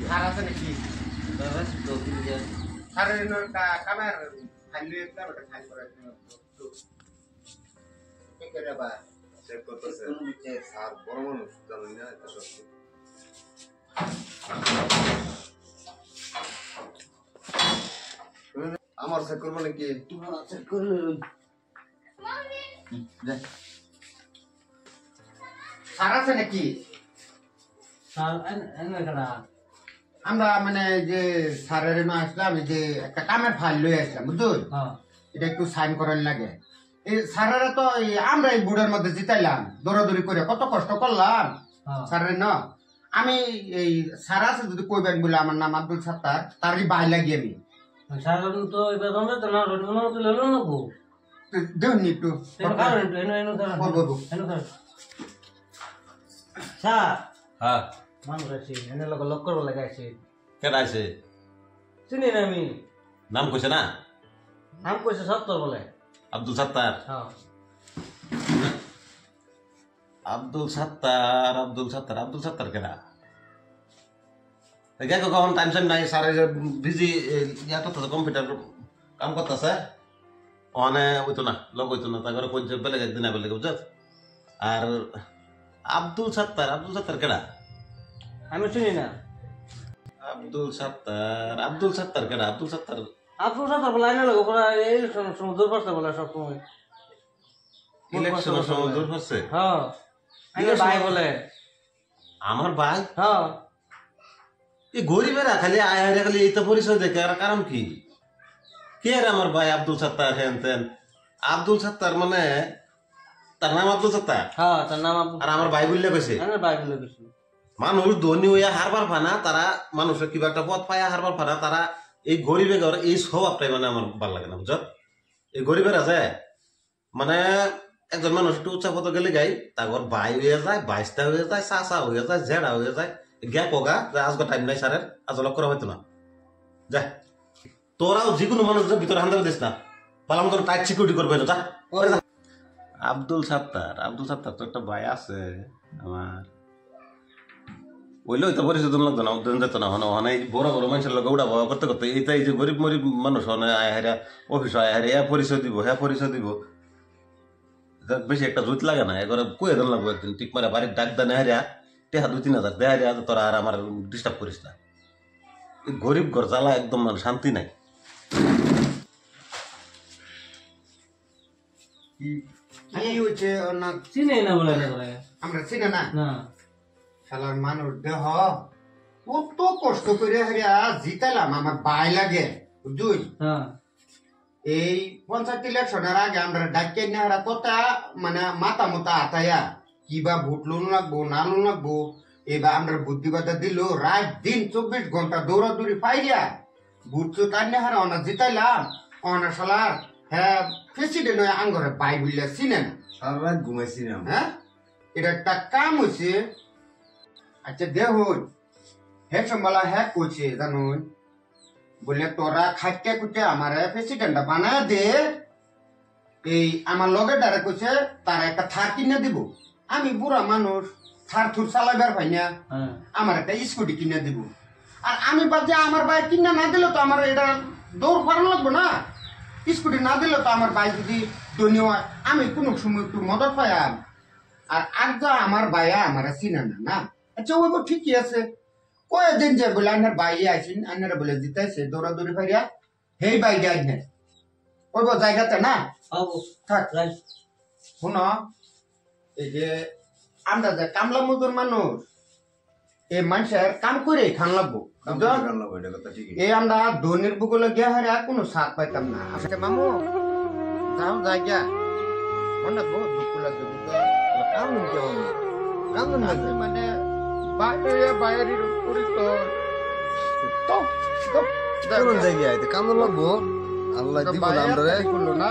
সারা আছে নাকি সারের কামের খালি একটা বড় খালি করে তো কি করে বা চেক করতেছে স্যার বড় মানুষ জানেন না এটা সব আমার চেক করব নাকি চেক করুন সারা আছে নাকি স্যার এনে কাটা আমরা মানে যে স্যারের না আসলাম যে একটা কামের ফাইল লই আসলাম বুঝুন এটা একটু সাইন করার লাগে এই স্যারেরা তো আমরা এই বুড়ের মধ্যে জিতাইলাম দৌড়াদৌড়ি করে কত কষ্ট করলাম স্যারের না আমি এই স্যার আছে যদি কইবেন বলে আমার নাম আব্দুল সাত্তার তারই বাই লাগি আমি স্যার তো এবার আমরা তো না রোড তো লেলো না গো দেন একটু কারণ এনো স্যার হ্যাঁ মানুষ আছে এনে লক করব লাগাইছে কেডা আছে চিনি না আমি নাম কইছে না নাম কইছে সত্তর বলে আব্দুল সাত্তার হ্যাঁ আব্দুল সাত্তার কেডা দেখো কখন টাইম সাইম নাই স্যার বিজি ইয়া করতেছে কম্পিউটার কাম করতেছে ওখানে হইতো না লগ হইতো না তারপরে কই বেলেগ একদিন আবার লেগে বুঝছ আর আব্দুল সাত্তার কেডা আমি চিনি না আব্দুল সাত্তার কেডা আব্দুল সাত্তার বলে আইনা লাগো পড়া এই সমুদ্র পাশে বলে সব সময় ইলেকশনের সময় দূর হচ্ছে হ্যাঁ আইনা ভাই বলে আমার ভাই হ্যাঁ এই গরিবেরা খালি আয় খালি এই তো পরিচয় দেখে আর কারণ কি কে আর আমার ভাই আব্দুল সাত্তার হেন তেন আব্দুল সাত্তার মানে তার নাম আব্দুল সাত্তার হ্যাঁ তার নাম আর আমার ভাই বললে কইছে আমার ভাই বলে কিছু মানুষ ধনী হইয়া হারবার ফানা তারা মানুষের কিবা একটা পথ পাইয়া হারবার ফানা তারা এই গরিবে ঘর এই স্বভাবটাই মানে আমার ভালো লাগে না বুঝছ এই গরিবের আছে মানে একজন মানুষ একটু উচ্চা পথ গেলে গাই তারপর ভাই হয়ে যায় বাইশটা হয়ে যায় চাচা হয়ে যায় জেডা হয়ে যায় গ্যা কগা আজকে টাইম নাই স্যারের আজ লক করা হইতো না যা তোরাও যেকোনো মানুষ ভিতরে হান্দারে দিস না ভালো মতো টাইট সিকিউরিটি করবে না যা আব্দুল সাত্তার তো একটা ভাই আছে আমার ওইলে তো পরিচয় দিন লাগতো না উদ্যোগ যেত না হনে বড় বড় মানুষের লোক উড়া বাবা করতে করতে এইটা এই যে গরিব মরিব মানুষ হনে আয় অফিস আয় হারে পরিচয় দিব বেশি একটা জুত লাগে না এবার কয়ে দেন লাগবো একদিন ঠিক মারে বাড়ির ডাক দেন হারিয়া টেহা 2-3 হাজার দেয়া হারিয়া তোরা আর আমার ডিস্টার্ব করিস না গরিব ঘর জ্বালা একদম শান্তি নাই কি হইছে না চিনি না বলে আমরা চিনি না না শালার মানুষ দেহ কত কষ্ট করে হারিয়া জিতালাম আমার বাই লাগে বুঝুই হ্যাঁ এই পঞ্চায়েত ইলেকশনের আগে আমরা ডাকিয়ে নেহারা কথা মানে মাথা মতা আতায়া কিবা ভোট লোন লাগবো না লোন লাগবো এবার আমরা বুদ্ধিবাদা দিল রাত দিন 24 ঘন্টা দৌড়াদৌড়ি পাইয়া ভোট তো তার নেহারা অনা জিতাইলাম অনা শালার হ্যাঁ প্রেসিডেন্ট হয়ে আঙ্গরে বাই বললে চিনেন সারা রাত ঘুমাইছিলাম হ্যাঁ এটা একটা কাম হয়েছে আচ্ছা দেহ হ্যাঁ সম্বালা হ্যাঁ করছে জানুন বলে তোরা খাইতে খুঁটে আমার প্রেসিডেন্ট বানায় দে এই আমার লগে ডারে কইছে তারা একটা থার কিনে দিব আমি বুড়া মানুষ থার থুর চালাইবার পাই না আমার একটা স্কুটি কিনে দিব আর আমি বাদে আমার বাইক কিনে না দিলে তো আমার এটা দৌড় করানো লাগবো না স্কুটি না দিলে তো আমার বাইক যদি ধনী হয় আমি কোনো সময় একটু মদত পাইয়াম আর আগে আমার বাইয়া আমার চিনে না আচ্ছা ওই ঠিকই আছে কয়েকদিন যে বলে আনার বাইরে আছেন আনারা বলে দিতেছে দৌড়াদৌড়ি ফাইয়া হেই বাইরে আনে ওই জায়গাতে না থাক শুন এই যে আমরা যে কামলা মজুর মানুষ এই মানুষের কাম করে খান লাগবো এই আমরা ধনির বুকলে গিয়ে হারে কোনো সাথ পাইতাম না আচ্ছা মামু যাও জায়গা মনে বহুত দুঃখ লাগবে কেমন মানে বাইরের পরিচয় জায়গায় কামড় লাগবো আল্লাহ দিব আমরা